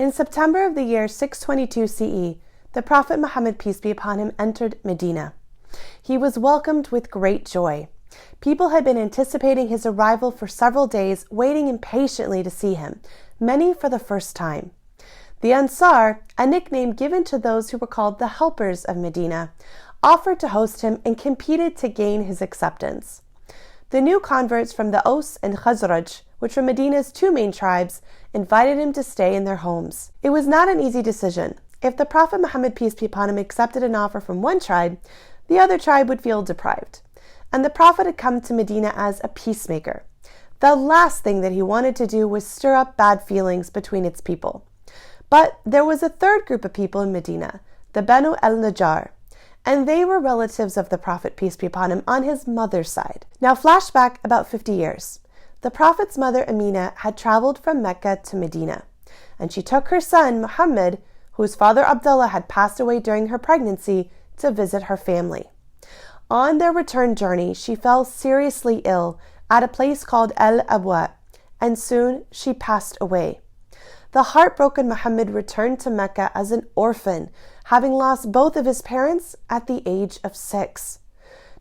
In September of the year 622 CE, the Prophet Muhammad, peace be upon him, entered Medina. He was welcomed with great joy. People had been anticipating his arrival for several days, waiting impatiently to see him, many for the first time. The Ansar, a nickname given to those who were called the helpers of Medina, offered to host him and competed to gain his acceptance. The new converts from the Aus and Khazraj, which were Medina's two main tribes, invited him to stay in their homes. It was not an easy decision. If the Prophet Muhammad, peace be upon him, accepted an offer from one tribe, the other tribe would feel deprived. And the Prophet had come to Medina as a peacemaker. The last thing that he wanted to do was stir up bad feelings between its people. But there was a third group of people in Medina, the Banu al-Najjar, and they were relatives of the Prophet, peace be upon him, on his mother's side. Now flashback about 50 years. The Prophet's mother Amina had traveled from Mecca to Medina, and she took her son Muhammad, whose father Abdullah had passed away during her pregnancy, to visit her family. On their return journey, she fell seriously ill at a place called El-Abwa, and soon she passed away. The heartbroken Muhammad returned to Mecca as an orphan, having lost both of his parents at the age of 6.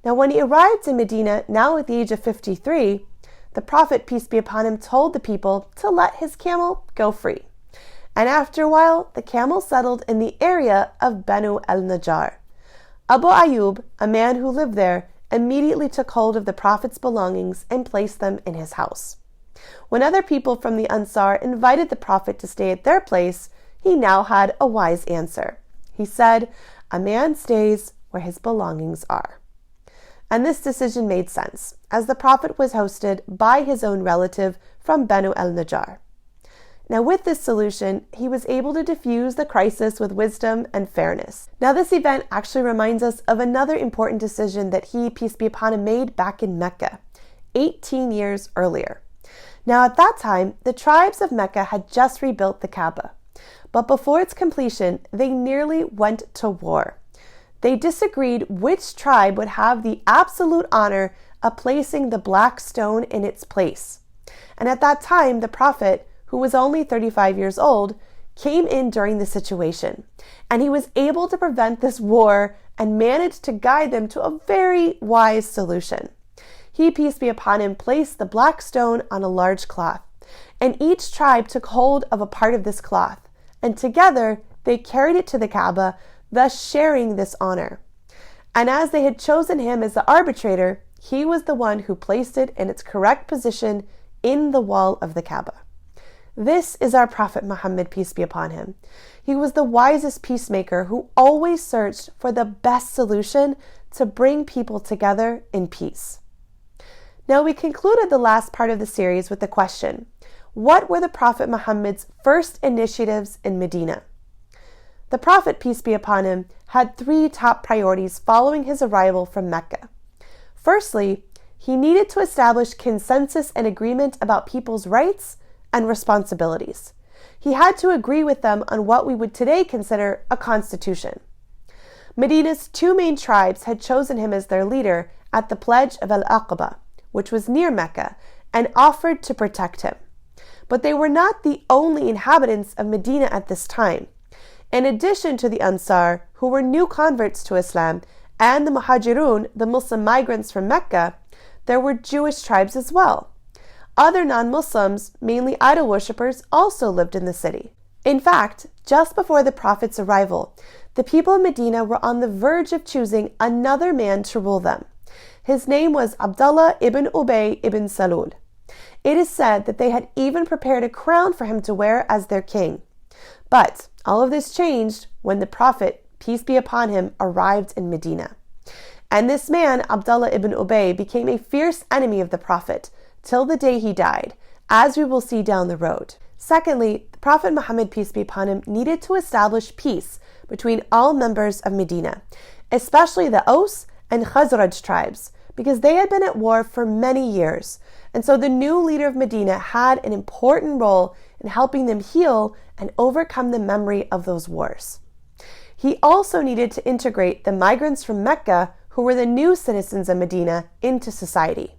Now, when he arrived in Medina, now at the age of 53, the Prophet, peace be upon him, told the people to let his camel go free. And after a while, the camel settled in the area of Banu al-Najjar. Abu Ayyub, a man who lived there, immediately took hold of the Prophet's belongings and placed them in his house. When other people from the Ansar invited the Prophet to stay at their place, he now had a wise answer. He said, "A man stays where his belongings are." And this decision made sense, as the Prophet was hosted by his own relative from Banu al-Najjar. Now, with this solution, he was able to diffuse the crisis with wisdom and fairness. Now, this event actually reminds us of another important decision that he, peace be upon him, made back in Mecca, 18 years earlier. Now, at that time, the tribes of Mecca had just rebuilt the Kaaba, but before its completion, they nearly went to war. They disagreed which tribe would have the absolute honor of placing the black stone in its place. And at that time, the Prophet, who was only 35 years old, came in during the situation, and he was able to prevent this war and managed to guide them to a very wise solution. He, peace be upon him, placed the black stone on a large cloth, and each tribe took hold of a part of this cloth, and together they carried it to the Kaaba, thus sharing this honor. And as they had chosen him as the arbitrator, he was the one who placed it in its correct position in the wall of the Kaaba. This is our Prophet Muhammad, peace be upon him. He was the wisest peacemaker who always searched for the best solution to bring people together in peace. Now, we concluded the last part of the series with the question, what were the Prophet Muhammad's first initiatives in Medina? The Prophet, peace be upon him, had 3 top priorities following his arrival from Mecca. Firstly, he needed to establish consensus and agreement about people's rights and responsibilities. He had to agree with them on what we would today consider a constitution. Medina's 2 main tribes had chosen him as their leader at the Pledge of Al-Aqaba, which was near Mecca, and offered to protect him. But they were not the only inhabitants of Medina at this time. In addition to the Ansar, who were new converts to Islam, and the Muhajirun, the Muslim migrants from Mecca, there were Jewish tribes as well. Other non-Muslims, mainly idol worshippers, also lived in the city. In fact, just before the Prophet's arrival, the people of Medina were on the verge of choosing another man to rule them. His name was Abdullah ibn Ubay ibn Salul. It is said that they had even prepared a crown for him to wear as their king. But all of this changed when the Prophet, peace be upon him, arrived in Medina. And this man, Abdullah ibn Ubay, became a fierce enemy of the Prophet till the day he died, as we will see down the road. Secondly, the Prophet Muhammad, peace be upon him, needed to establish peace between all members of Medina, especially the Aus and Khazraj tribes, because they had been at war for many years, and so the new leader of Medina had an important role in helping them heal and overcome the memory of those wars. He also needed to integrate the migrants from Mecca, who were the new citizens of Medina, into society.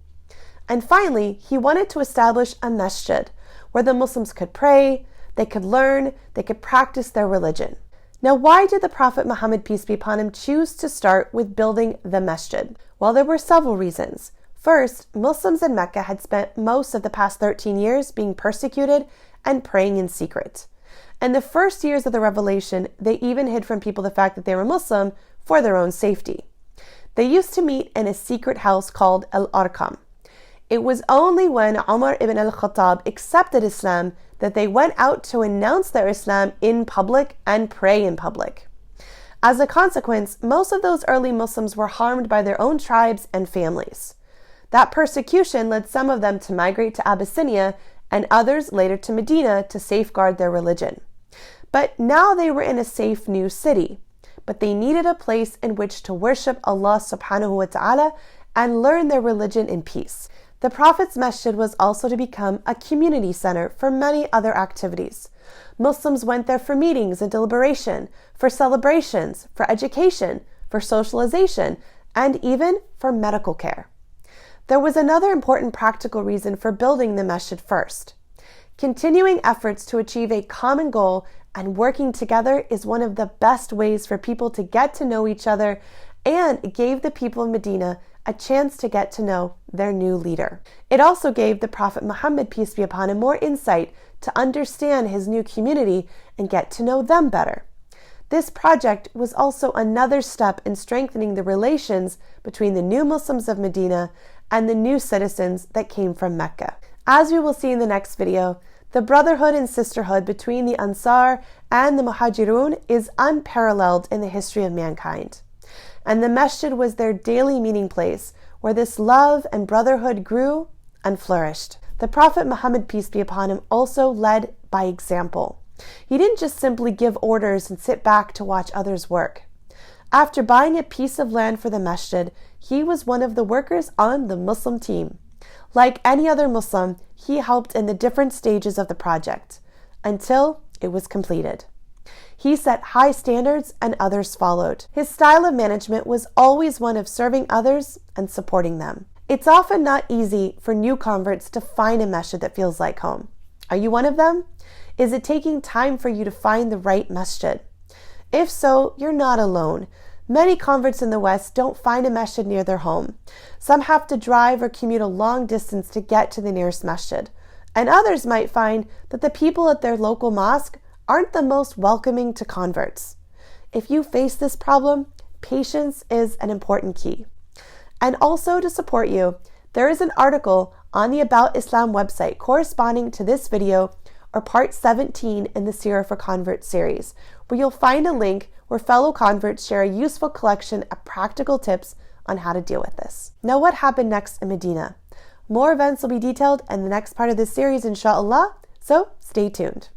And finally, he wanted to establish a masjid where the Muslims could pray, they could learn, they could practice their religion. Now, why did the Prophet Muhammad, peace be upon him, choose to start with building the masjid? Well, there were several reasons. First, Muslims in Mecca had spent most of the past 13 years being persecuted and praying in secret. In the first years of the revelation, they even hid from people the fact that they were Muslim for their own safety. They used to meet in a secret house called Al-Arqam. It was only when Umar ibn al-Khattab accepted Islam that they went out to announce their Islam in public and pray in public. As a consequence, most of those early Muslims were harmed by their own tribes and families. That persecution led some of them to migrate to Abyssinia and others later to Medina to safeguard their religion. But now they were in a safe new city, but they needed a place in which to worship Allah subhanahu wa ta'ala and learn their religion in peace. The Prophet's masjid was also to become a community center for many other activities. Muslims went there for meetings and deliberation, for celebrations, for education, for socialization, and even for medical care. There was another important practical reason for building the masjid first. Continuing efforts to achieve a common goal and working together is one of the best ways for people to get to know each other, and it gave the people of Medina a chance to get to know their new leader. It also gave the Prophet Muhammad, peace be upon him, more insight to understand his new community and get to know them better. This project was also another step in strengthening the relations between the new Muslims of Medina and the new citizens that came from Mecca. As we will see in the next video, the brotherhood and sisterhood between the Ansar and the Muhajirun is unparalleled in the history of mankind. And the masjid was their daily meeting place where this love and brotherhood grew and flourished. The Prophet Muhammad, peace be upon him, also led by example. He didn't just simply give orders and sit back to watch others work. After buying a piece of land for the masjid, he was one of the workers on the Muslim team. Like any other Muslim, he helped in the different stages of the project until it was completed. He set high standards and others followed. His style of management was always one of serving others and supporting them. It's often not easy for new converts to find a masjid that feels like home. Are you one of them? Is it taking time for you to find the right masjid? If so, you're not alone. Many converts in the West don't find a masjid near their home. Some have to drive or commute a long distance to get to the nearest masjid. And others might find that the people at their local mosque aren't the most welcoming to converts. If you face this problem, patience is an important key. And also to support you, there is an article on the About Islam website corresponding to this video, or part 17 in the Seerah for Converts series, where you'll find a link where fellow converts share a useful collection of practical tips on how to deal with this. Now, what happened next in Medina? More events will be detailed in the next part of this series, inshallah, so stay tuned.